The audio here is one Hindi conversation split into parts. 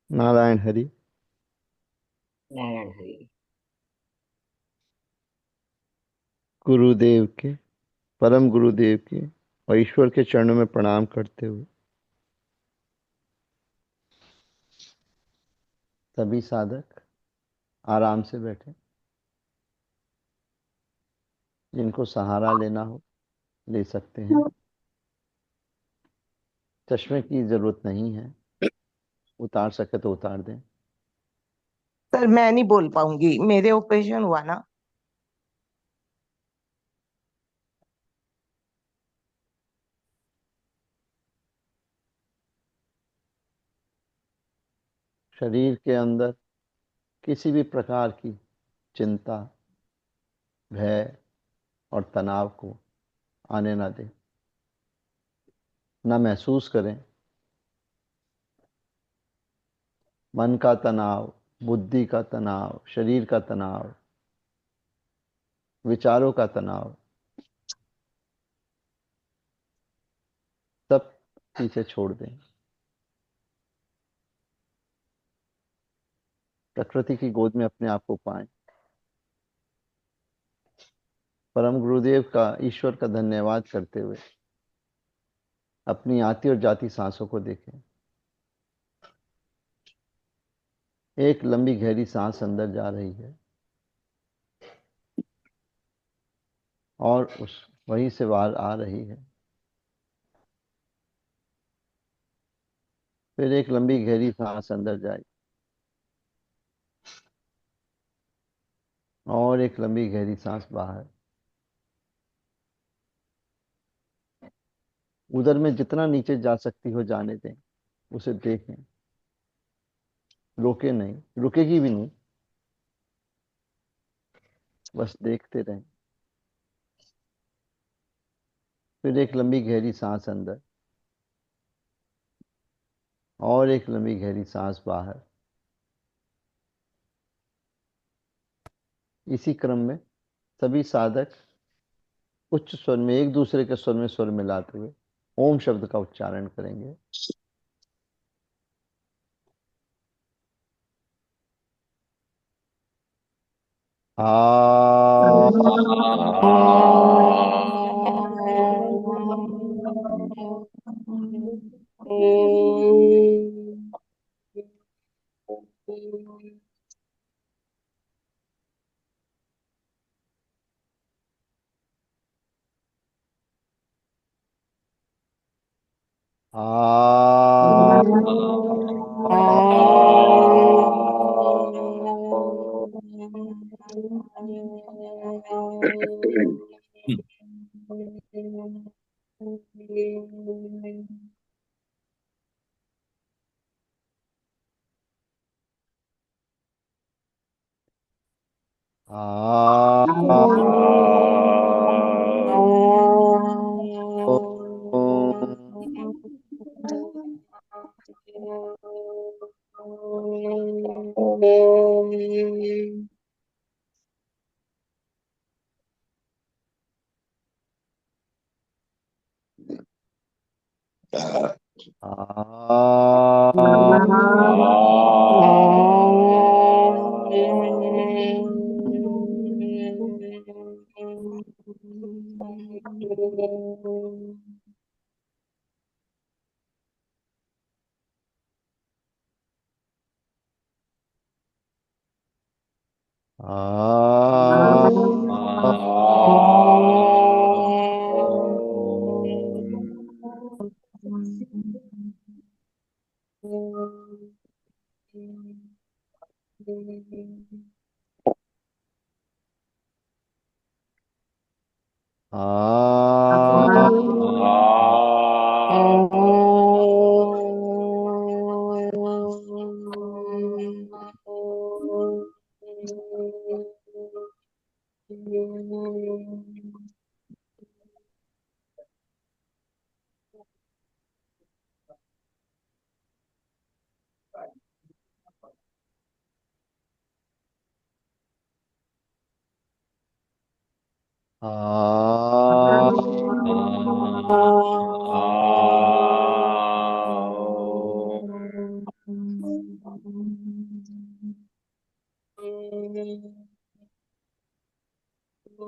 नारायण हरि। नारायण हरि। गुरुदेव के, परम गुरुदेव के और ईश्वर के चरणों में प्रणाम करते हुए सभी साधक आराम से बैठे। जिनको सहारा लेना हो ले सकते हैं। चश्मे की जरूरत नहीं है, उतार सके तो उतार दें। सर मैं नहीं बोल पाऊंगी, मेरे ऑपरेशन हुआ ना। शरीर के अंदर किसी भी प्रकार की चिंता, भय और तनाव को आने ना दें। ना महसूस करें। मन का तनाव, बुद्धि का तनाव, शरीर का तनाव, विचारों का तनाव, सब पीछे छोड़ दें। प्रकृति की गोद में अपने आप को पाएं। परम गुरुदेव का, ईश्वर का धन्यवाद करते हुए अपनी आती और जाती सांसों को देखें। एक लंबी गहरी सांस अंदर जा रही है और उस वहीं से बाहर आ रही है। फिर एक लंबी गहरी सांस अंदर जाए और एक लंबी गहरी सांस बाहर। उधर में जितना नीचे जा सकती हो जाने दें, उसे देखें। रोके नहीं, रुकेगी भी नहीं, बस देखते रहें। फिर एक लंबी गहरी सांस अंदर और एक लंबी गहरी सांस बाहर। इसी क्रम में सभी साधक उच्च स्वर में एक दूसरे के स्वर में स्वर मिलाते हुए ओम शब्द का उच्चारण करेंगे। आ आ आ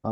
आ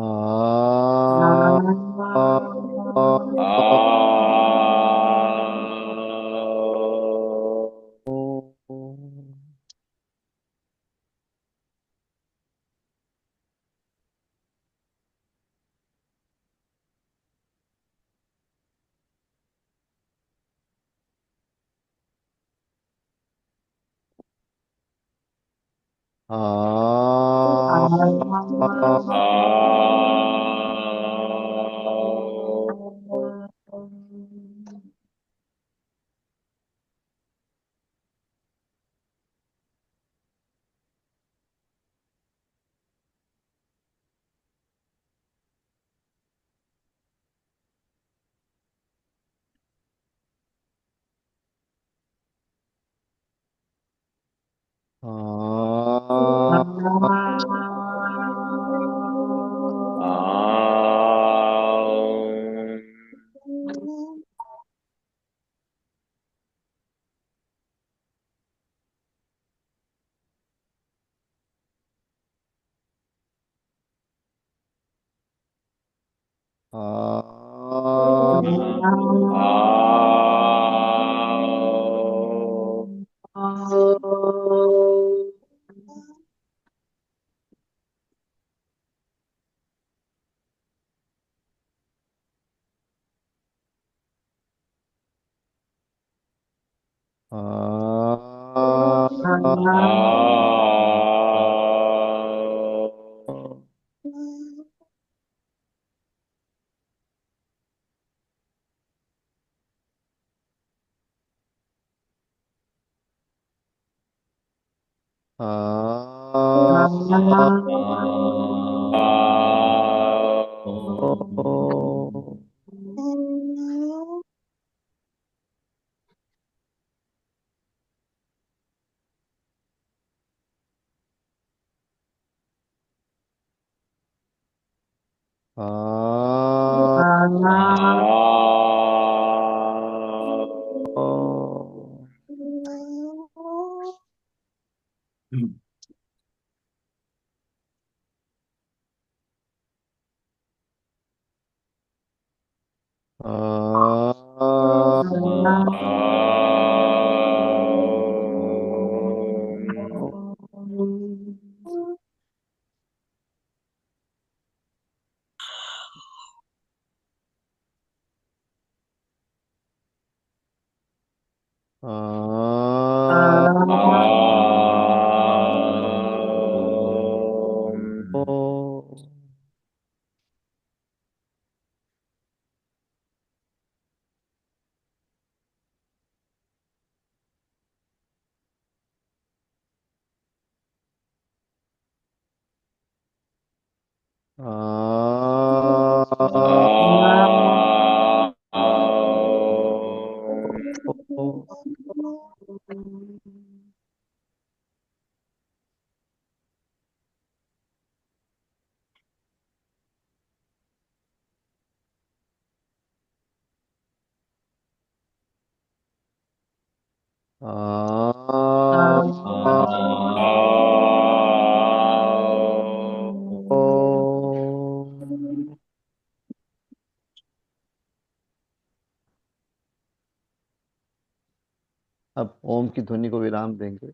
अब ओम की ध्वनि को विराम देंगे।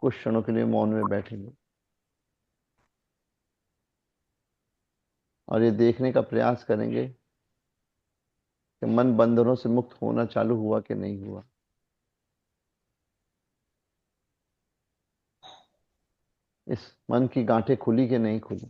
कुछ क्षणों के लिए मौन में बैठेंगे और ये देखने का प्रयास करेंगे कि मन बंधनों से मुक्त होना चालू हुआ कि नहीं हुआ। इस मन की गांठें खुली कि नहीं खुली।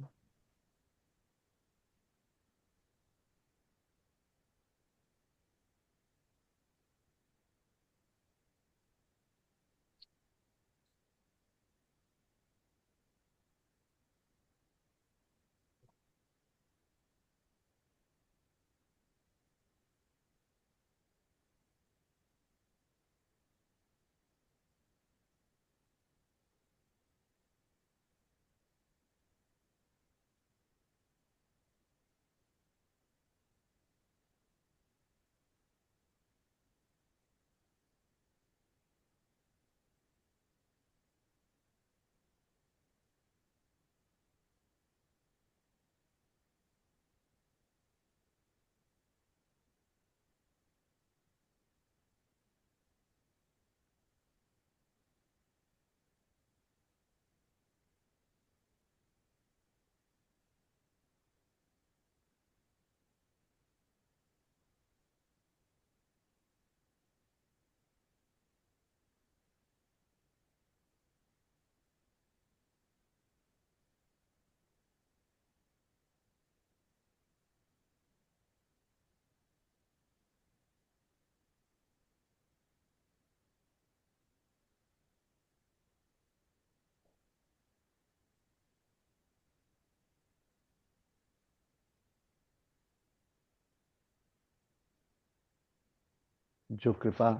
जो कृपा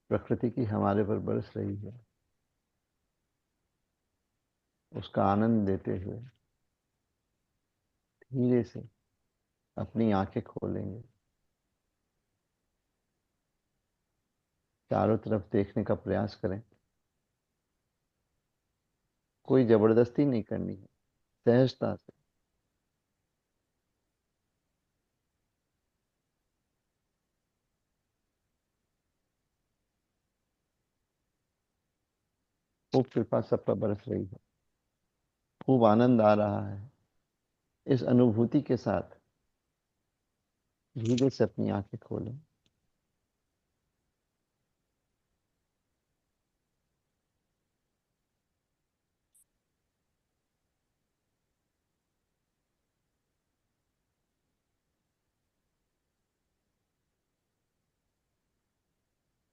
प्रकृति की हमारे पर बरस रही है, उसका आनंद लेते हुए धीरे से अपनी आंखें खोलेंगे। चारों तरफ देखने का प्रयास करें। कोई जबरदस्ती नहीं करनी है, सहजता से। खूब कृपा सब पर बरस रही है, खूब आनंद आ रहा है। इस अनुभूति के साथ धीरे से अपनी आंखें खोलें।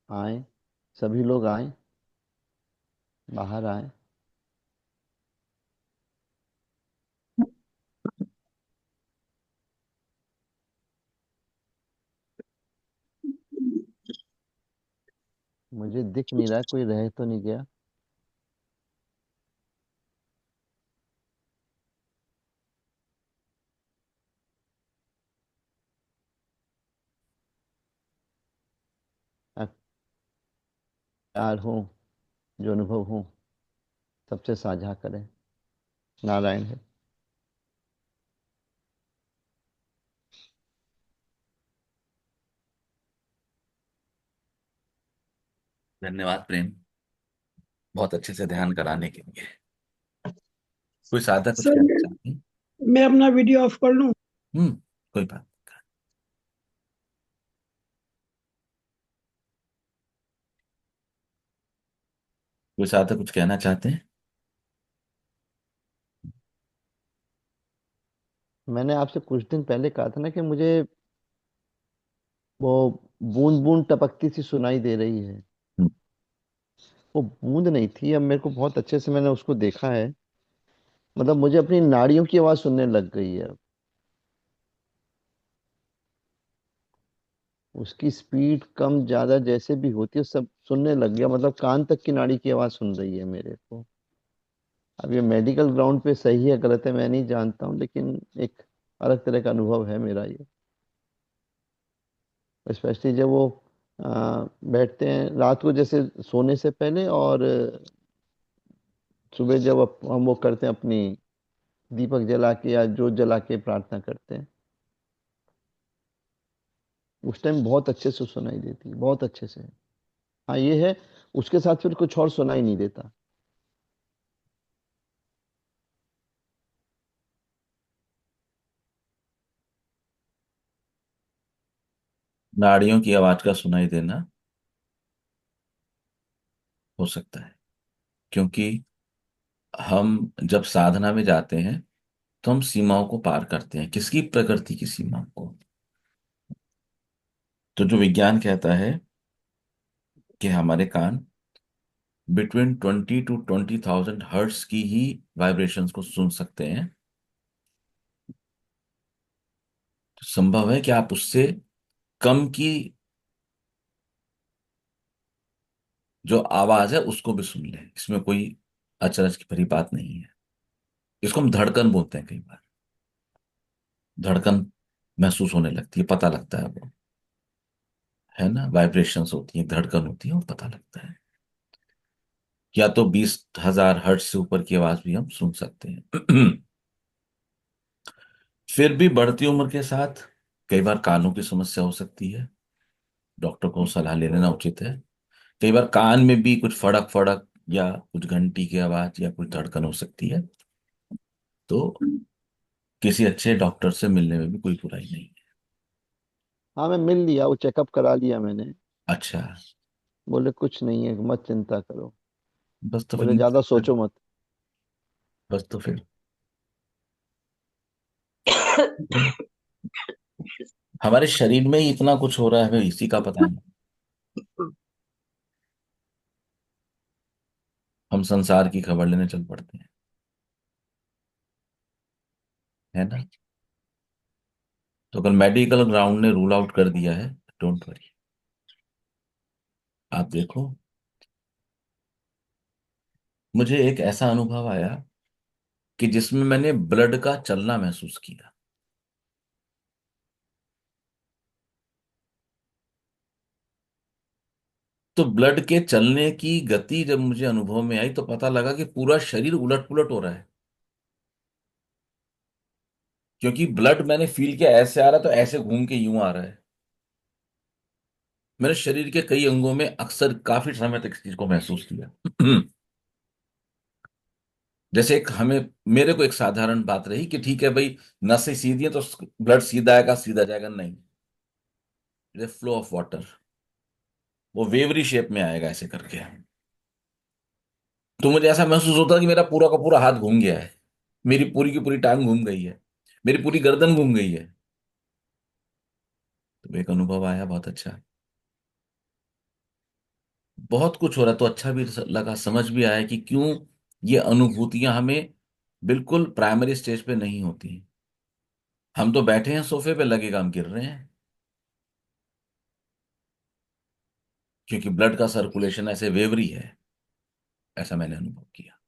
आए, सभी लोग आए, बाहर आए। मुझे दिख नहीं रहा, कोई रह तो नहीं गया। प्यार हो, जो अनुभव हो, सबसे साझा करें। नारायण है। धन्यवाद प्रेम, बहुत अच्छे से ध्यान कराने के लिए। कोई साधक कुछ सर कहना चाहते हैं? मैं अपना वीडियो ऑफ कर लूं? हम्म, कोई बात नहीं। कोई साधक कुछ कहना चाहते हैं? मैंने आपसे कुछ दिन पहले कहा था ना कि मुझे वो बूंद बूंद टपकती सी सुनाई दे रही है। हम्म, वो बूंद नहीं थी, अब मेरे को बहुत अच्छे से मैंने उसको देखा है। मतलब मुझे अपनी नाड़ियों की आवाज सुनने लग गई है। उसकी स्पीड कम ज्यादा जैसे भी होती है सब सुनने लग गया, मतलब कान तक की नाड़ी की आवाज सुन रही है मेरे को। अब ये मेडिकल ग्राउंड पे सही है गलत है मैं नहीं जानता हूँ, लेकिन एक अलग तरह का अनुभव है मेरा ये। स्पेशली जब वो बैठते हैं रात को, जैसे सोने से पहले, और सुबह जब हम वो करते हैं अपनी दीपक जला के या जोत जला के प्रार्थना करते हैं, उस टाइम बहुत अच्छे से सुनाई देती है, बहुत अच्छे से। हाँ ये है, उसके साथ फिर कुछ और सुनाई नहीं देता। नाड़ियों की आवाज का सुनाई देना हो सकता है, क्योंकि हम जब साधना में जाते हैं तो हम सीमाओं को पार करते हैं, किसकी? प्रकृति की सीमाओं को। तो जो विज्ञान कहता है कि हमारे कान बिटवीन 20 to 20,000 हर्ट्स की ही वाइब्रेशंस को सुन सकते हैं, तो संभव है कि आप उससे कम की जो आवाज है उसको भी सुन लें। इसमें कोई अचरज की भरी बात नहीं है। इसको हम धड़कन बोलते हैं। कई बार धड़कन महसूस होने लगती है, पता लगता है वो, है ना, वाइब्रेशंस होती है, धड़कन होती है, वो पता लगता है। या तो 20,000 हर्ट्ज से ऊपर की आवाज भी हम सुन सकते हैं। फिर भी बढ़ती उम्र के साथ कई बार कानों की समस्या हो सकती है, डॉक्टर को सलाह ले लेना उचित है। कई बार कान में भी कुछ फड़क फड़क या कुछ घंटी की आवाज या कुछ धड़कन हो सकती है, तो किसी अच्छे डॉक्टर से मिलने में भी कोई बुराई नहीं है। हाँ मैं मिल लिया, वो चेकअप करा लिया मैंने। अच्छा, बोले कुछ नहीं है, मत चिंता करो। बस तो बोले ज्यादा फिर सोचो मत। बस तो फिर हमारे शरीर में ही इतना कुछ हो रहा है, हमें इसी का पता नहीं। हम संसार की खबर लेने चल पड़ते हैं, है ना। तो अगर मेडिकल ग्राउंड ने रूल आउट कर दिया है डोंट वरी। आप देखो, मुझे एक ऐसा अनुभव आया कि जिसमें मैंने ब्लड का चलना महसूस किया। तो ब्लड के चलने की गति जब मुझे अनुभव में आई तो पता लगा कि पूरा शरीर उलट पुलट हो रहा है। क्योंकि ब्लड मैंने फील किया ऐसे आ रहा, तो ऐसे घूम के यूं आ रहा है। मेरे शरीर के कई अंगों में अक्सर काफी समय तक इस चीज को महसूस किया। जैसे एक हमें मेरे को एक साधारण बात रही कि ठीक है भाई, नसें सीधी है तो ब्लड सीधा आएगा, सीधा जाएगा, नहीं। फ्लो ऑफ वाटर, वो वेवरी शेप में आएगा ऐसे करके। तो मुझे ऐसा महसूस होता है कि मेरा पूरा का पूरा हाथ घूम गया है, मेरी पूरी की पूरी टांग घूम गई है, मेरी पूरी गर्दन घूम गई है। तो एक अनुभव आया बहुत अच्छा। बहुत कुछ हो रहा, तो अच्छा भी लगा, समझ भी आया कि क्यों ये अनुभूतियां हमें बिल्कुल प्राइमरी स्टेज पे नहीं होती। हम तो बैठे हैं सोफे पे, लगेगा हम गिर रहे हैं, क्योंकि ब्लड का सर्कुलेशन ऐसे वेवरी है। ऐसा मैंने अनुभव किया।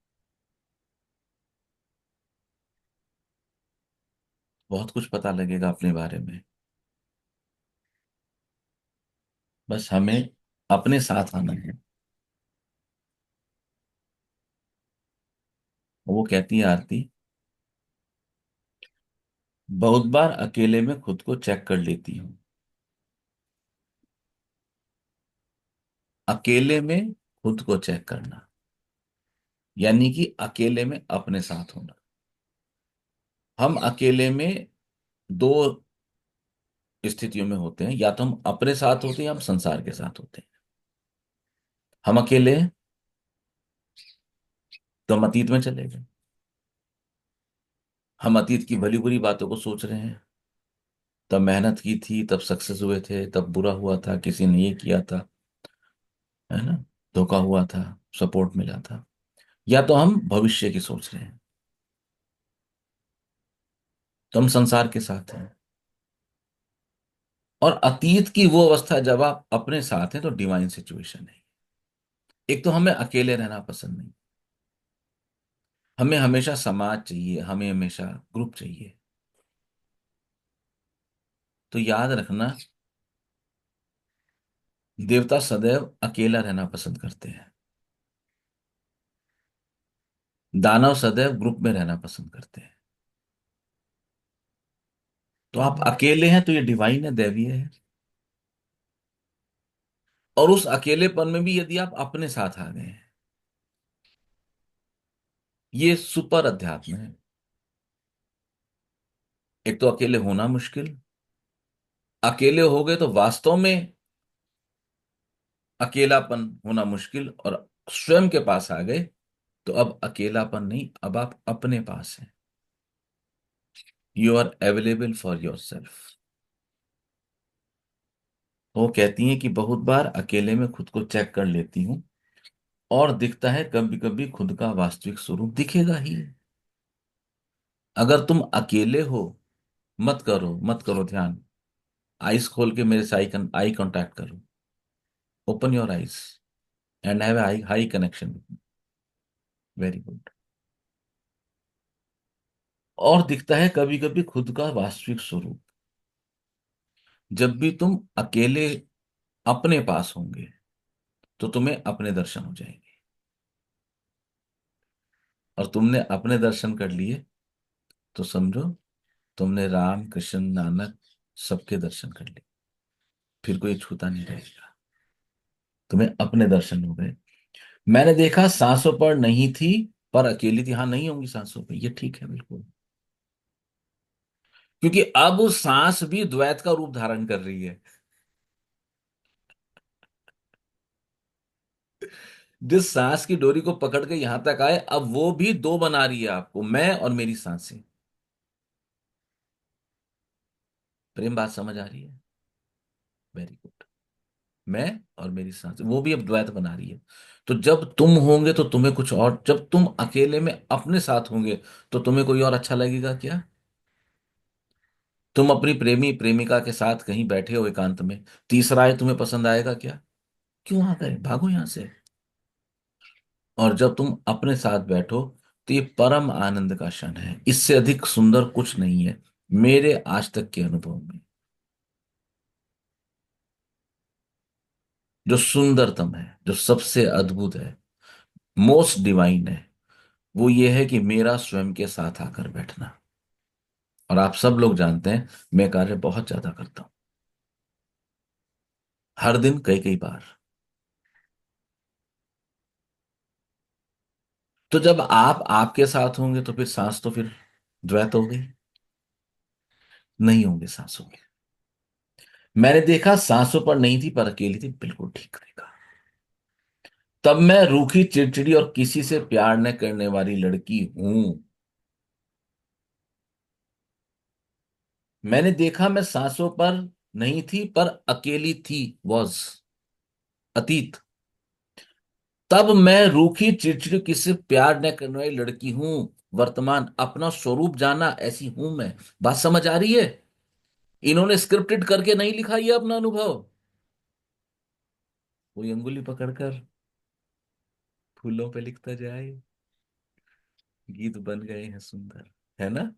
बहुत कुछ पता लगेगा अपने बारे में, बस हमें अपने साथ आना है। वो कहती है आरती, बहुत बार अकेले में खुद को चेक कर लेती हूँ। अकेले में खुद को चेक करना यानी कि अकेले में अपने साथ होना। हम अकेले में दो स्थितियों में होते हैं, या तो हम अपने साथ होते हैं या हम संसार के साथ होते हैं। हम अकेले हैं तो हम अतीत में चले गए, हम अतीत की भली बुरी बातों को सोच रहे हैं। तब मेहनत की थी, तब सक्सेस हुए थे, तब बुरा हुआ था, किसी ने ये किया था, है ना, धोखा हुआ था, सपोर्ट मिला था। या तो हम भविष्य की सोच रहे हैं, तो हम संसार के साथ हैं। और अतीत की वो अवस्था जब आप अपने साथ हैं तो डिवाइन सिचुएशन है। एक तो हमें अकेले रहना पसंद नहीं, हमें हमेशा समाज चाहिए, हमें हमेशा ग्रुप चाहिए। तो याद रखना, देवता सदैव अकेला रहना पसंद करते हैं, दानव सदैव ग्रुप में रहना पसंद करते हैं। तो आप अकेले हैं तो ये डिवाइन है, दैवीय है। और उस अकेलेपन में भी यदि आप अपने साथ आ गए हैं, ये सुपर अध्यात्म है। एक तो अकेले होना मुश्किल, अकेले हो गए तो वास्तव में अकेलापन होना मुश्किल, और स्वयं के पास आ गए तो अब अकेलापन नहीं, अब आप अपने पास हैं। You are available for yourself. वो कहती हैं कि बहुत बार अकेले में खुद को चेक कर लेती हूँ, और दिखता है कभी कभी खुद का वास्तविक स्वरूप दिखेगा ही। अगर तुम अकेले हो, मत करो ध्यान, आईज खोल के मेरे से आई कांटेक्ट करो, open your eyes and have I high connection. Very good. और दिखता है कभी कभी खुद का वास्तविक स्वरूप, जब भी तुम अकेले अपने पास होंगे तो तुम्हें अपने दर्शन हो जाएंगे। और तुमने अपने दर्शन कर लिए तो समझो तुमने राम कृष्ण नानक सबके दर्शन कर लिए, फिर कोई छूता नहीं रहेगा। तुम्हें अपने दर्शन हो गए। मैंने देखा सांसों पर नहीं थी, पर अकेली थी। हाँ, नहीं होंगी सांसों पे, ये ठीक है बिल्कुल, क्योंकि अब सांस भी द्वैत का रूप धारण कर रही है। जिस सांस की डोरी को पकड़ के यहां तक आए, अब वो भी दो बना रही है आपको, मैं और मेरी सांसें। प्रेम बात समझ आ रही है? Very good. मैं और मेरी सांसें, वो भी अब द्वैत बना रही है। तो जब तुम होंगे तो तुम्हें कुछ और, जब तुम अकेले में अपने साथ होंगे तो तुम्हें कोई और अच्छा लगेगा क्या? तुम अपनी प्रेमी प्रेमिका के साथ कहीं बैठे हो एकांत में, तीसरा आए, तुम्हें पसंद आएगा क्या? क्यों आ गए, भागो यहां से। और जब तुम अपने साथ बैठो तो ये परम आनंद का क्षण है, इससे अधिक सुंदर कुछ नहीं है मेरे आज तक के अनुभव में। जो सुंदरतम है, जो सबसे अद्भुत है, मोस्ट डिवाइन है, वो ये है कि मेरा स्वयं के साथ आकर बैठना। और आप सब लोग जानते हैं मैं कार्य बहुत ज्यादा करता हूं, हर दिन कई कई बार। तो जब आप आपके साथ होंगे तो फिर सांस तो फिर द्वैत हो गई, नहीं होंगे सांसों में। मैंने देखा सांसों पर नहीं थी पर अकेली थी, बिल्कुल ठीक देखा। तब मैं रूखी चिड़चिड़ी और किसी से प्यार न करने वाली लड़की हूं। मैंने देखा मैं सांसों पर नहीं थी पर अकेली थी, वॉज अतीत। तब मैं रूखी चिड़चिड़ी किसी से प्यार न करने वाली लड़की हूं, वर्तमान अपना स्वरूप जाना, ऐसी हूं मैं। बात समझ आ रही है? इन्होंने स्क्रिप्टेड करके नहीं लिखा ये अपना अनुभव, कोई अंगुली पकड़कर फूलों पे लिखता जाए, गीत बन गए हैं सुंदर, है ना?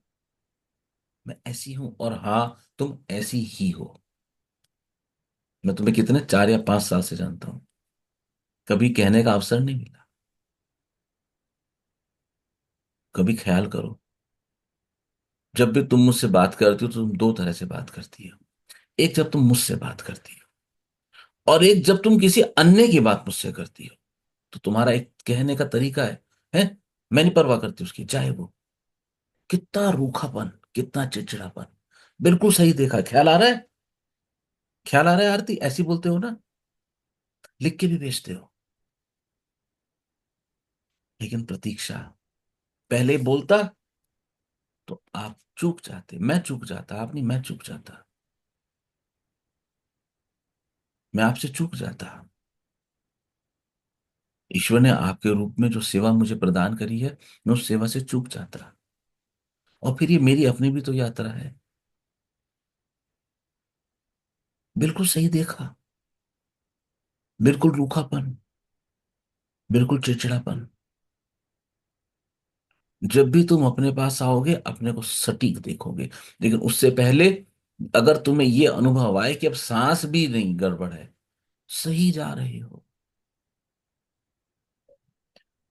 मैं ऐसी हूं, और हाँ, तुम ऐसी ही हो। मैं तुम्हें कितने 4 या 5 साल से जानता हूं, कभी कहने का अवसर नहीं मिला। कभी ख्याल करो, जब भी तुम मुझसे बात करती हो तो तुम दो तरह से बात करती हो। एक जब तुम मुझसे बात करती हो, और एक जब तुम किसी अन्य की बात मुझसे करती हो। तो तुम्हारा एक कहने का तरीका है? मैं नहीं परवाह करती उसकी, चाहे वो कितना रूखापन, कितना चिड़चिड़ापन। बिल्कुल सही देखा, ख्याल आ रहा है? ख्याल आ रहा है आरती, ऐसी बोलते हो ना, लिख के भी भेजते हो। लेकिन प्रतीक्षा, पहले बोलता तो आप चूक जाते, मैं चूक जाता, आप नहीं, मैं चूक जाता, मैं आपसे चूक जाता। ईश्वर ने आपके रूप में जो सेवा मुझे प्रदान करी है, मैं उस सेवा से चूक जाता। और फिर ये मेरी अपनी भी तो यात्रा है। बिल्कुल सही देखा, बिल्कुल रूखापन, बिल्कुल चिड़चिड़ापन। जब भी तुम अपने पास आओगे अपने को सटीक देखोगे, लेकिन उससे पहले अगर तुम्हें ये अनुभव आए कि अब सांस भी नहीं गड़बड़ है, सही जा रहे हो,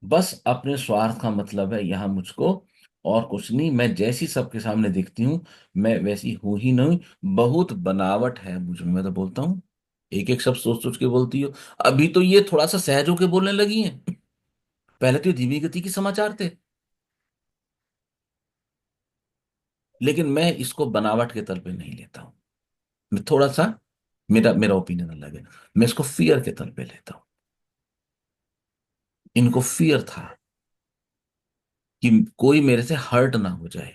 बस अपने स्वार्थ का मतलब है यहां मुझको, और कुछ नहीं। मैं जैसी सबके सामने दिखती हूँ मैं वैसी हूं ही नहीं, बहुत बनावट है मुझ में। मैं तो बोलता हूँ, एक एक शब्द सोच सोच के बोलती हो। अभी तो ये थोड़ा सा सहज होके बोलने लगी हैं, पहले तो ये धीमी गति के समाचार थे। लेकिन मैं इसको बनावट के तल पे नहीं लेता हूं। मैं थोड़ा सा, मेरा मेरा ओपिनियन अलग है, मैं इसको फियर के तल पे लेता हूं। इनको फियर था कि कोई मेरे से हर्ट ना हो जाए,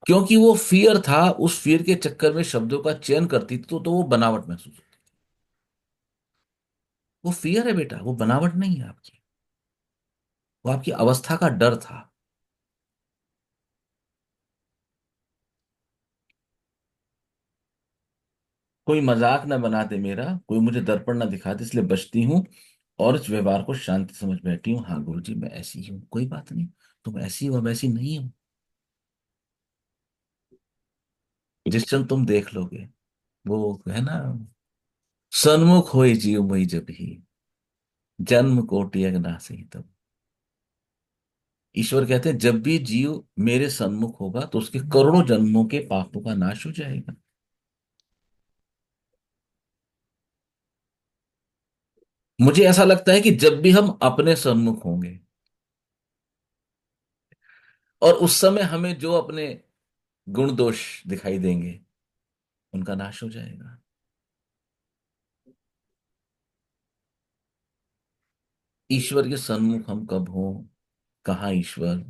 क्योंकि वो फियर था, उस फियर के चक्कर में शब्दों का चयन करती थी तो वो बनावट महसूस होती। वो फियर है बेटा, वो बनावट नहीं है आपकी, वो आपकी अवस्था का डर था। कोई मजाक ना बना दे मेरा, कोई मुझे दर्पण ना दिखा दे, इसलिए बचती हूँ और इस व्यवहार को शांति समझ बैठी हूँ। हाँ गुरु जी, मैं ऐसी ही हूँ, कोई बात नहीं। तुम ऐसी हो, वैसी नहीं हो। जिस क्षण तुम देख लोगे, वो है ना, सन्मुख होए जीव मोहि जब ही, जन्म कोटि अगनासी तब। ईश्वर कहते हैं जब भी जीव मेरे सन्मुख होगा तो उसके करोड़ों जन्मों के पापों का नाश हो जाएगा। मुझे ऐसा लगता है कि जब भी हम अपने सन्मुख होंगे और उस समय हमें जो अपने गुण दोष दिखाई देंगे, उनका नाश हो जाएगा। ईश्वर के सन्मुख हम कब हों, कहाँ ईश्वर,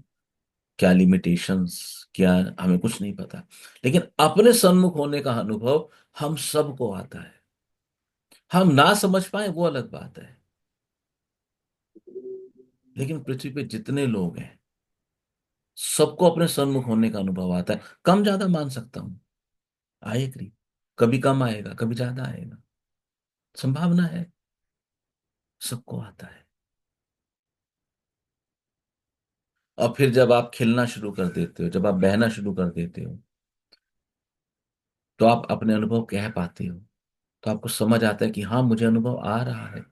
क्या लिमिटेशंस, क्या, हमें कुछ नहीं पता। लेकिन अपने सन्मुख होने का अनुभव हम सबको आता है। हम ना समझ पाए वो अलग बात है, लेकिन पृथ्वी पे जितने लोग हैं सबको अपने सन्मुख होने का अनुभव आता है। कम ज्यादा मान सकता हूं, आए करीब, कभी कम आएगा, कभी ज्यादा आएगा, संभावना है, सबको आता है। और फिर जब आप खिलना शुरू कर देते हो, जब आप बहना शुरू कर देते हो, तो आप अपने अनुभव कह पाते हो, तो आपको समझ आता है कि हाँ मुझे अनुभव आ रहा है।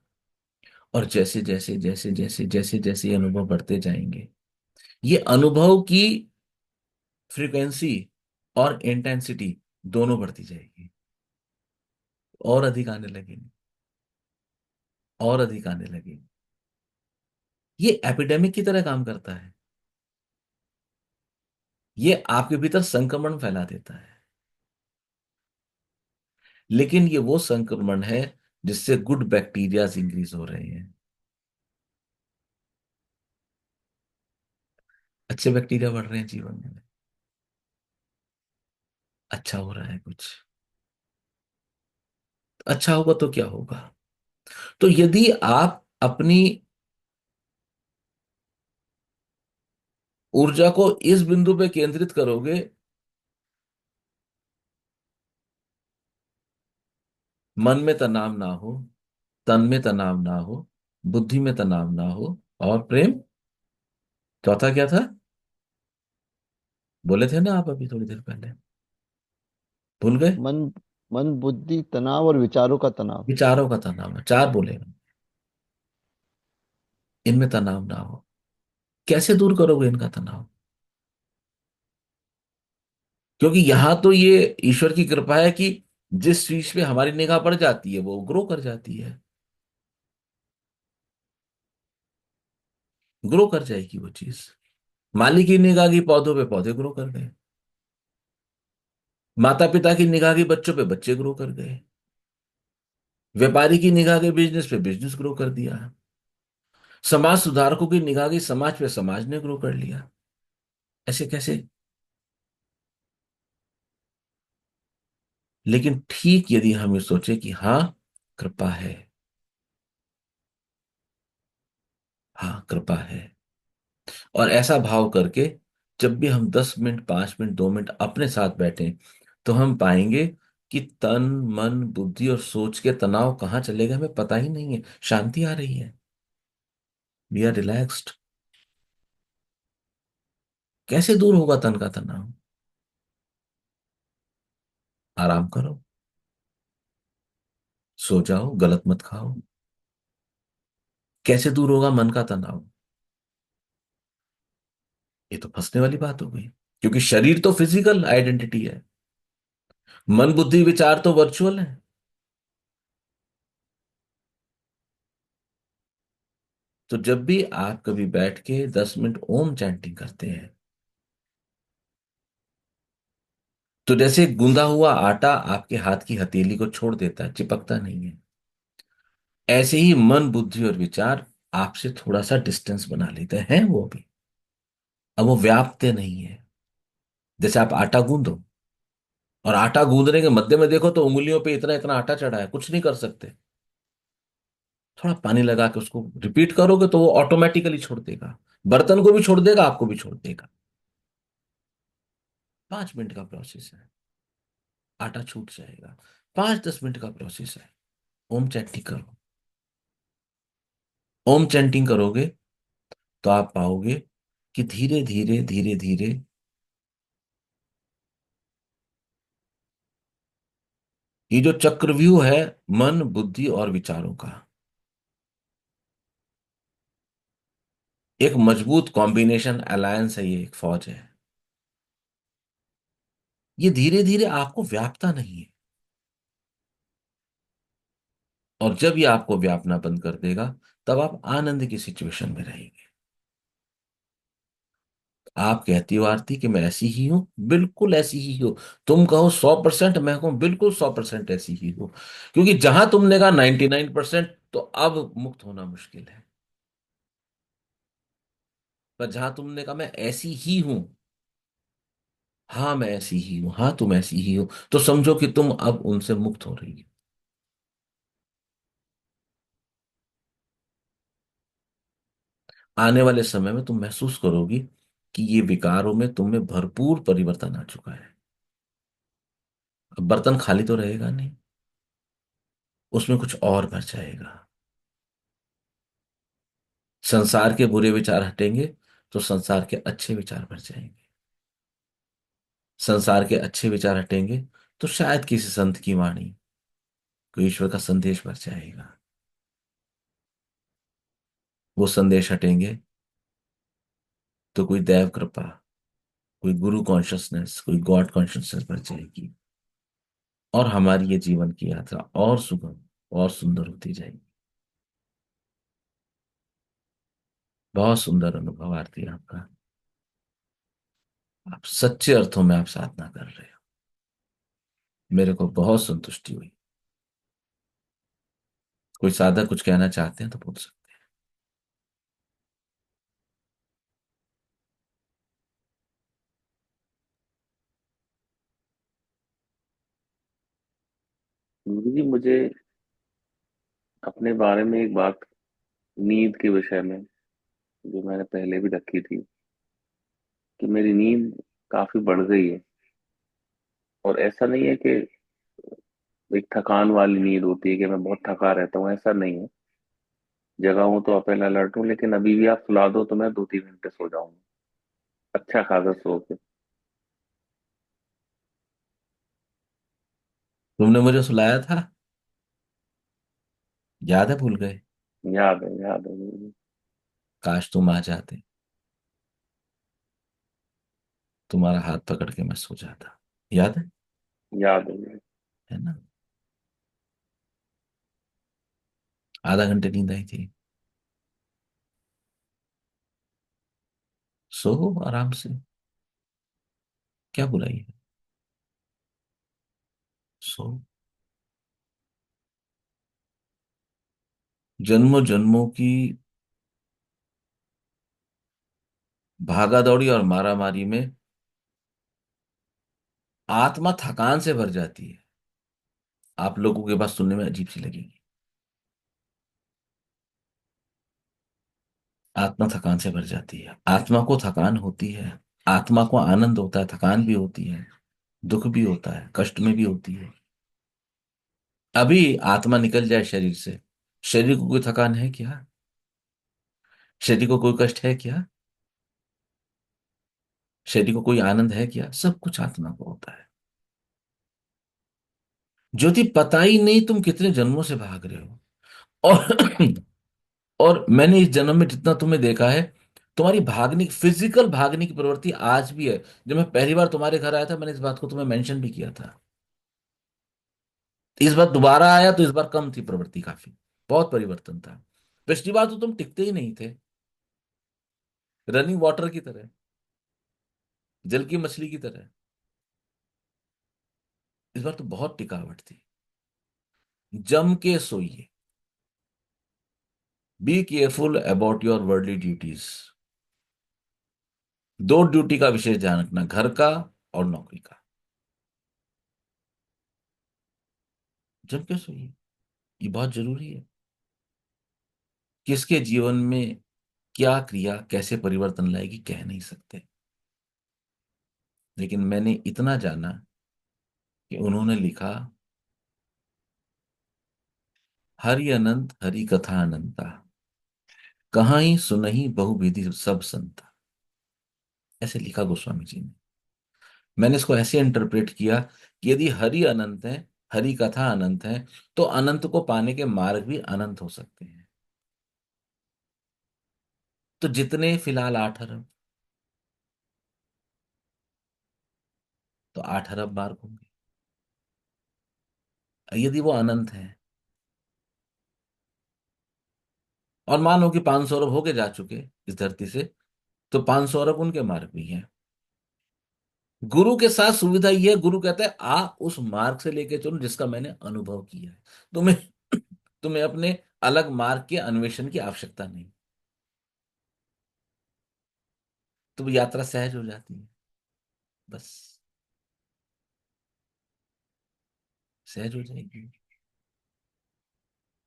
और जैसे जैसे जैसे जैसे जैसे जैसे ये अनुभव बढ़ते जाएंगे, ये अनुभव की फ्रीक्वेंसी और इंटेंसिटी दोनों बढ़ती जाएगी, और अधिक आने लगेंगे, और अधिक आने लगेंगे। ये एपिडेमिक की तरह काम करता है। ये आपके भीतर संक्रमण फैला देता है। लेकिन ये वो संक्रमण है जिससे गुड बैक्टीरिया इंक्रीज हो रहे हैं, अच्छे बैक्टीरिया बढ़ रहे हैं जीवन में, अच्छा हो रहा है कुछ। अच्छा होगा तो क्या होगा? तो यदि आप अपनी ऊर्जा को इस बिंदु पे केंद्रित करोगे, मन में तनाव ना हो, तन में तनाव ना हो, बुद्धि में तनाव ना हो, और प्रेम, चौथा क्या था? बोले थे ना आप अभी थोड़ी देर पहले, भूल गए? मन मन बुद्धि तनाव और विचारों का तनाव। विचारों का तनाव है, चार बोले ना। इनमें तनाव ना हो। कैसे दूर करोगे इनका तनाव? क्योंकि यहां तो ये ईश्वर की कृपा है कि जिस चीज पे हमारी निगाह पड़ जाती है वो ग्रो कर जाती है, ग्रो कर जाएगी वो चीज। माली की निगाह की पौधों पे पौधे ग्रो कर गए, माता पिता की निगाह की बच्चों पे बच्चे ग्रो कर गए, व्यापारी की निगाह के बिजनेस पे बिजनेस ग्रो कर दिया, समाज सुधारकों की निगाह की समाज पे समाज ने ग्रो कर लिया। ऐसे कैसे? लेकिन ठीक यदि हम ये सोचे कि हाँ कृपा है, हाँ कृपा है, और ऐसा भाव करके जब भी हम 10 मिनट, 5 मिनट, 2 मिनट अपने साथ बैठे, तो हम पाएंगे कि तन, मन, बुद्धि और सोच के तनाव कहाँ चले गए हमें पता ही नहीं है, शांति आ रही है, वी आर रिलैक्स्ड। कैसे दूर होगा तन का तनाव? आराम करो, सो जाओ, गलत मत खाओ। कैसे दूर होगा मन का तनाव? ये तो फंसने वाली बात हो गई, क्योंकि शरीर तो फिजिकल आइडेंटिटी है, मन बुद्धि विचार तो वर्चुअल है। तो जब भी आप कभी बैठ के 10 मिनट ओम चैंटिंग करते हैं, तो जैसे गूंदा हुआ आटा आपके हाथ की हथेली को छोड़ देता है, चिपकता नहीं है, ऐसे ही मन बुद्धि और विचार आपसे थोड़ा सा डिस्टेंस बना लेते हैं वो भी। अब वो व्यापते नहीं है। जैसे आप आटा गूंदो, और आटा गूंदने के मध्य में देखो तो उंगलियों पे इतना इतना आटा चढ़ा है, कुछ नहीं कर सकते। थोड़ा पानी लगा के उसको रिपीट करोगे तो वो ऑटोमेटिकली छोड़ देगा, बर्तन को भी छोड़ देगा, आपको भी छोड़ देगा। 5 मिनट का प्रोसेस है, आटा छूट जाएगा। 5-10 मिनट का प्रोसेस है। ओम चैंटिंग करो, ओम चैंटिंग करोगे तो आप पाओगे कि धीरे धीरे धीरे धीरे ये जो चक्रव्यूह है मन बुद्धि और विचारों का, एक मजबूत कॉम्बिनेशन अलायंस है, ये एक फौज है। ये धीरे धीरे आपको व्यापता नहीं है, और जब ये आपको व्यापना बंद कर देगा, तब आप आनंद की सिचुएशन में रहेंगे। आप कहती हो आरती कि मैं ऐसी ही हूं, बिल्कुल ऐसी ही हो। तुम कहो 100%, मैं कहूं बिल्कुल 100% ऐसी ही हो। क्योंकि जहां तुमने कहा 99%, तो अब मुक्त होना मुश्किल है। पर जहां तुमने कहा मैं ऐसी ही हूं, हाँ मैं ऐसी ही हूं, हाँ तुम ऐसी ही हो, तो समझो कि तुम अब उनसे मुक्त हो रही हो। आने वाले समय में तुम महसूस करोगी कि ये विकारों में तुम में भरपूर परिवर्तन आ चुका है। अब बर्तन खाली तो रहेगा नहीं, उसमें कुछ और भर जाएगा। संसार के बुरे विचार हटेंगे तो संसार के अच्छे विचार भर जाएंगे। संसार के अच्छे विचार हटेंगे तो शायद किसी संत की वाणी, कोई ईश्वर का संदेश भर जाएगा। वो संदेश हटेंगे तो कोई दैव कृपा, कोई गुरु कॉन्शियसनेस, कोई गॉड कॉन्शियसनेस भर जाएगी। और हमारी ये जीवन की यात्रा और सुगम और सुंदर होती जाएगी। बहुत सुंदर अनुभव आरती आपका। आप सच्चे अर्थों में आप साधना कर रहे हो। मेरे को बहुत संतुष्टि हुई। कोई साधक कुछ कहना चाहते हैं तो पूछ सकते जी, मुझे अपने बारे में एक बात, नींद के विषय में, जो मैंने पहले भी रखी थी, कि मेरी नींद काफी बढ़ गई है। और ऐसा नहीं है कि एक थकान वाली नींद होती है कि मैं बहुत थका रहता हूँ, ऐसा नहीं है। जगा हूँ तो अपन अलर्ट हूँ, लेकिन अभी भी आप सुला दो तो मैं 2-3 घंटे सो जाऊंगा, अच्छा खासा सो के। हैं। तुमने मुझे सुलाया था, याद है? भूल गए? याद है, याद है मुझे। काश तुम आ जाते, तुम्हारा हाथ पकड़ के मैं सो जाता। याद याद है। है ना? आधा घंटे नींद आई थी। सो आराम से, क्या बुराई है? सो। जन्मों जन्मों की भागा दौड़ी और मारा मारी में आत्मा थकान से भर जाती है। आप लोगों के बात सुनने में अजीब सी लगेगी। आत्मा थकान से भर जाती है। आत्मा को थकान होती है, आत्मा को आनंद होता है, थकान भी होती है, दुख भी होता है, कष्ट में भी होती है। अभी आत्मा निकल जाए शरीर से, शरीर को कोई थकान है क्या? शरीर को कोई कष्ट है क्या? शरीर को कोई आनंद है क्या? सब कुछ आत्मा को होता है। ज्योति, पता ही नहीं तुम कितने जन्मों से भाग रहे हो। और और मैंने इस जन्म में जितना तुम्हें देखा है, तुम्हारी भागने, फिजिकल भागने की प्रवृत्ति आज भी है। जब मैं पहली बार तुम्हारे घर आया था, मैंने इस बात को तुम्हें मेंशन भी किया था। इस बार दोबारा आया तो इस बार कम थी प्रवृत्ति, काफी, बहुत परिवर्तन था। पिछली बार तो तुम टिकते ही नहीं थे, रनिंग वाटर की तरह, जल की मछली की तरह। इस बार तो बहुत टिकावट थी। जम के सोइए। Be careful about your worldly duties. दो ड्यूटी का विशेष ध्यान रखना, घर का और नौकरी का। जम के सोइए, ये बहुत जरूरी है। किसके जीवन में क्या क्रिया कैसे परिवर्तन लाएगी कह नहीं सकते, लेकिन मैंने इतना जाना कि उन्होंने लिखा, हरि अनंत हरि कथा अनंता, कहाँ ही सुनहि बहुविधि सब संता। ऐसे लिखा गोस्वामी जी ने। मैंने इसको ऐसे इंटरप्रेट किया कि यदि हरि अनंत है, हरि कथा अनंत है, तो अनंत को पाने के मार्ग भी अनंत हो सकते हैं। तो जितने फिलहाल 8 अरब, तो 8 अरब मार्ग होंगे। यदि वो अनंत है, और मान लो कि 500 अरब होके जा चुके इस धरती से, तो 500 अरब उनके मार्ग भी हैं। गुरु के साथ सुविधा ये है, गुरु कहता है आ उस मार्ग से लेके चलो जिसका मैंने अनुभव किया है। तुम्हें तुम्हें अपने अलग मार्ग के अन्वेषण की आवश्यकता नहीं। तो वो यात्रा सहज हो जाती है, बस सहज हो जाएगी।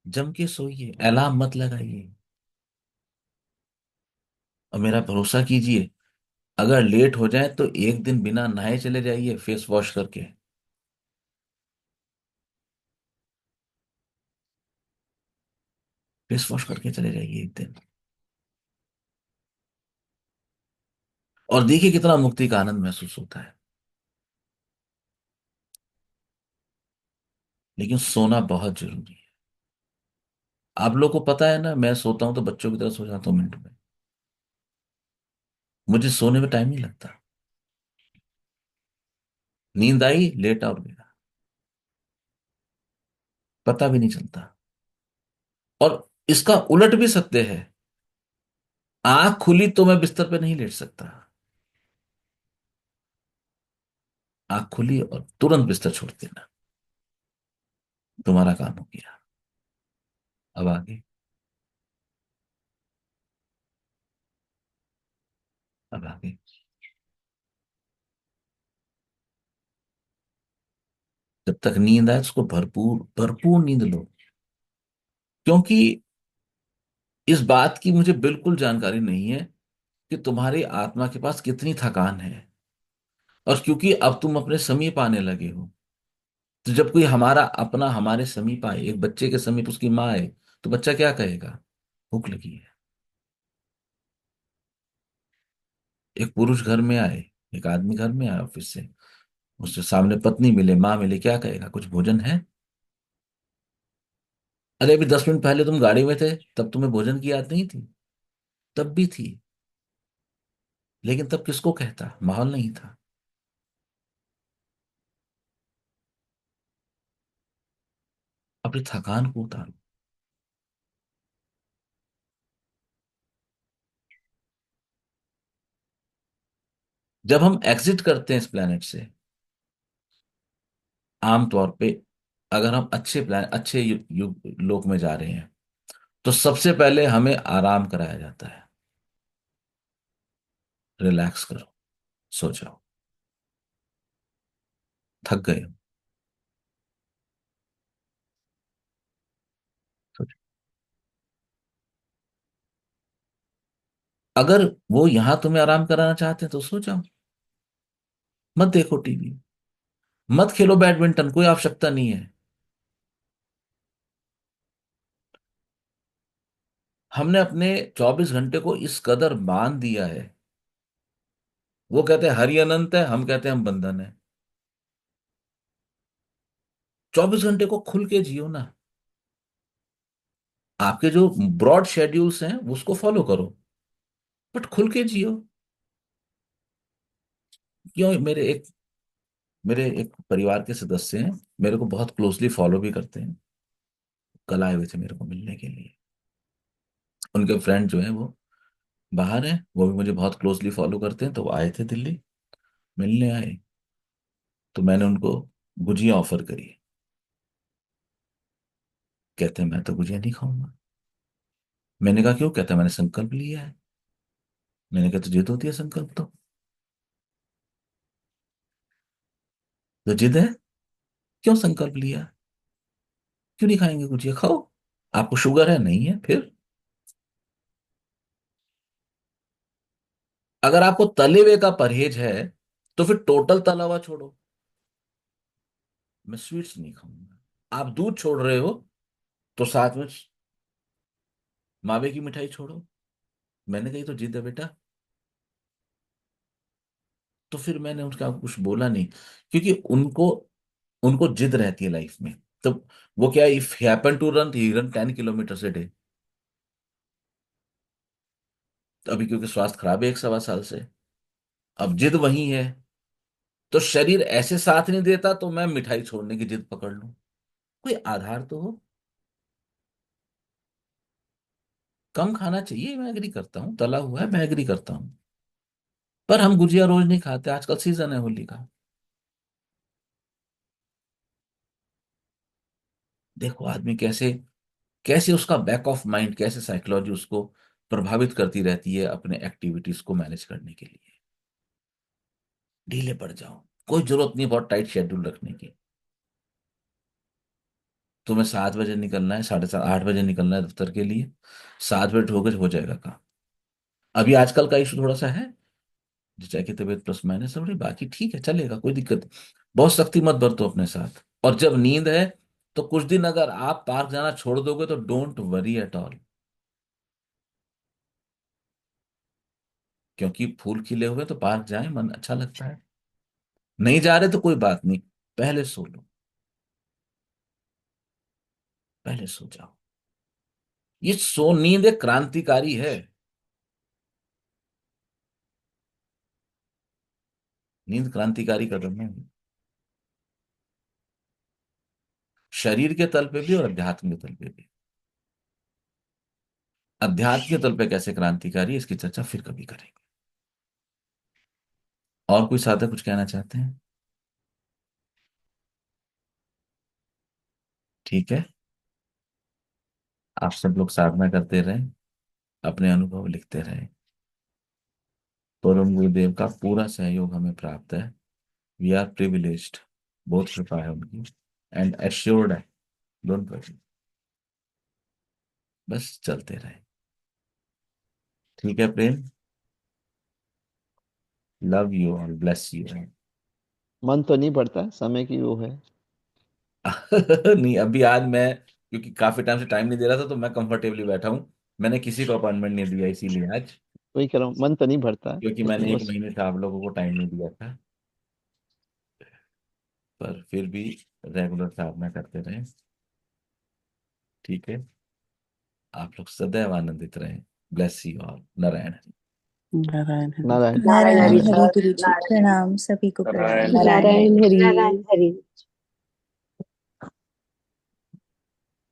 जम के सोइए, अलार्म मत लगाइए। और मेरा भरोसा कीजिए, अगर लेट हो जाए तो एक दिन बिना नहाए चले जाइए फेस वॉश करके। फेस वॉश करके चले जाइए एक दिन, और देखिए कितना मुक्ति का आनंद महसूस होता है। लेकिन सोना बहुत जरूरी है। आप लोग को पता है ना, मैं सोता हूं तो बच्चों की तरह सो जाता हूँ मिनट में। मुझे सोने में टाइम नहीं लगता। नींद आई, लेटा और गया, पता भी नहीं चलता। और इसका उलट भी सत्य है। आंख खुली तो मैं बिस्तर पे नहीं लेट सकता। आंख खुली और तुरंत बिस्तर छोड़ देना, तुम्हारा काम हो गया। अब आगे, अब आगे। जब तक नींद आए उसको भरपूर भरपूर नींद लो। क्योंकि इस बात की मुझे बिल्कुल जानकारी नहीं है कि तुम्हारी आत्मा के पास कितनी थकान है। और क्योंकि अब तुम अपने समीप आने लगे हो, तो जब कोई हमारा अपना हमारे समीप आए, एक बच्चे के समीप उसकी माँ आए, तो बच्चा क्या कहेगा? भूख लगी है। एक पुरुष घर में आए, एक आदमी घर में आए ऑफिस से, उसके सामने पत्नी मिले, माँ मिले, क्या कहेगा? कुछ भोजन है? अरे अभी 10 मिनट पहले तुम गाड़ी में थे, तब तुम्हें भोजन की याद नहीं थी? तब भी थी, लेकिन तब किसको कहता? माहौल नहीं था। अपनी थकान को उतारो। जब हम एग्जिट करते हैं इस प्लेनेट से, आमतौर पे अगर हम अच्छे प्लान अच्छे युग लोक में जा रहे हैं, तो सबसे पहले हमें आराम कराया जाता है। रिलैक्स करो, सो जाओ, थक गए हो, सो जाओ। अगर वो यहां तुम्हें आराम कराना चाहते हैं तो सो जाओ, मत देखो टीवी, मत खेलो बैडमिंटन, कोई आवश्यकता नहीं है। हमने अपने 24 घंटे को इस कदर बांध दिया है। वो कहते हैं हरि अनंत है, हम कहते हैं हम बंधन है। 24 घंटे को खुल के जियो ना। आपके जो ब्रॉड शेड्यूल्स हैं उसको फॉलो करो, बट खुल के जियो। क्यों? मेरे एक परिवार के सदस्य हैं, मेरे को बहुत क्लोजली फॉलो भी करते हैं। कल आए हुए थे मेरे को मिलने के लिए। उनके फ्रेंड जो है वो बाहर हैं, वो भी मुझे बहुत क्लोजली फॉलो करते हैं, तो वो आए थे दिल्ली, मिलने आए। तो मैंने उनको गुजिया ऑफर करी। कहते हैं मैं तो गुजिया नहीं खाऊंगा। मैंने कहा क्यों? कहता है मैंने संकल्प लिया है। मैंने कहा तो जिद होती है संकल्प तो जिद है। क्यों संकल्प लिया? क्यों नहीं खाएंगे गुजिया? खाओ। आपको शुगर है? नहीं है? फिर अगर आपको तले हुए का परहेज है, तो फिर टोटल तला हुआ छोड़ो। मैं स्वीट्स नहीं खाऊंगा। आप दूध छोड़ रहे हो, तो साथ में मावे की मिठाई छोड़ो। मैंने कही तो जिद है बेटा। तो फिर मैंने उसका कुछ बोला नहीं, क्योंकि उनको उनको जिद रहती है लाइफ में। तो वो क्या, if happen to run, he run 10 kilometre a day. अभी क्योंकि स्वास्थ्य खराब है 1 सवा साल से, अब जिद वही है। तो शरीर ऐसे साथ नहीं देता तो मैं मिठाई छोड़ने की जिद पकड़ लूं? कोई आधार तो हो। कम खाना चाहिए, मैं एग्री करता हूँ, तला हुआ है, मैं एग्री करता हूँ। पर हम गुजिया रोज नहीं खाते, आजकल सीजन है होली का। देखो आदमी कैसे कैसे उसका बैक ऑफ माइंड, कैसे साइकोलॉजी उसको प्रभावित करती रहती है अपने एक्टिविटीज को मैनेज करने के लिए। ढीले पड़ जाओ, कोई जरूरत नहीं बहुत टाइट शेड्यूल रखने की। तुम्हें 7 बजे निकलना है, 7:30 8 बजे निकलना है दफ्तर के लिए, 7 बजे ठोकर हो जाएगा काम। अभी आजकल का इशू थोड़ा सा है, चाहे की तबीयत प्लस माइनस थोड़ी, बाकी ठीक है, चलेगा, कोई दिक्कत नहीं। बहुत सख्ती मत बरतो अपने साथ। और जब नींद है, तो कुछ दिन अगर आप पार्क जाना छोड़ दोगे तो डोंट वरी एट ऑल, क्योंकि फूल खिले हुए तो पार्क जाए, मन अच्छा लगता है। नहीं जा रहे तो कोई बात नहीं, पहले सो लो, पहले सो जाओ। ये नींद एक क्रांतिकारी है। नींद क्रांतिकारी कदम है, शरीर के तल पे भी और अध्यात्म के तल पे भी। अध्यात्म के तल पे कैसे क्रांतिकारी है, इसकी चर्चा फिर कभी करेंगे। और कोई साधक कुछ कहना चाहते हैं? ठीक है, आप सब लोग साधना करते रहें, अपने अनुभव लिखते रहें। परम गुरुदेव का पूरा सहयोग हमें प्राप्त है। वी आर प्रिविलेज्ड, बहुत कृपा है उनकी, एंड एश्योर्ड है, डोंट वरी, बस चलते रहे। ठीक है प्रेम, लव यू और ब्लेस यू। मन तो नहीं भरता, समय की वो है। नहीं, अभी आज मैं क्योंकि काफी टाइम से टाइम नहीं दे रहा था तो मैं कंफर्टेबली बैठा हूँ। मैंने किसी को अपॉइंटमेंट नहीं दिया इसीलिए आज, वही कह रहा हूँ, मन तो नहीं भरता क्योंकि लेकिन मैंने एक बस। महीने से आप लोगों को टाइम नहीं दिया था। पर फिर भी रेगुलर साधना करते रहे। ठीक है, आप लोग सदैव आनंदित रहें। Bless you all. Narayan. Narayan Hari. Narayan. Narayan Narayan Hari Hari. गुरु जी, प्रणाम सभी को, प्रणाम नारायण नारायण हरि। नारायण हरि।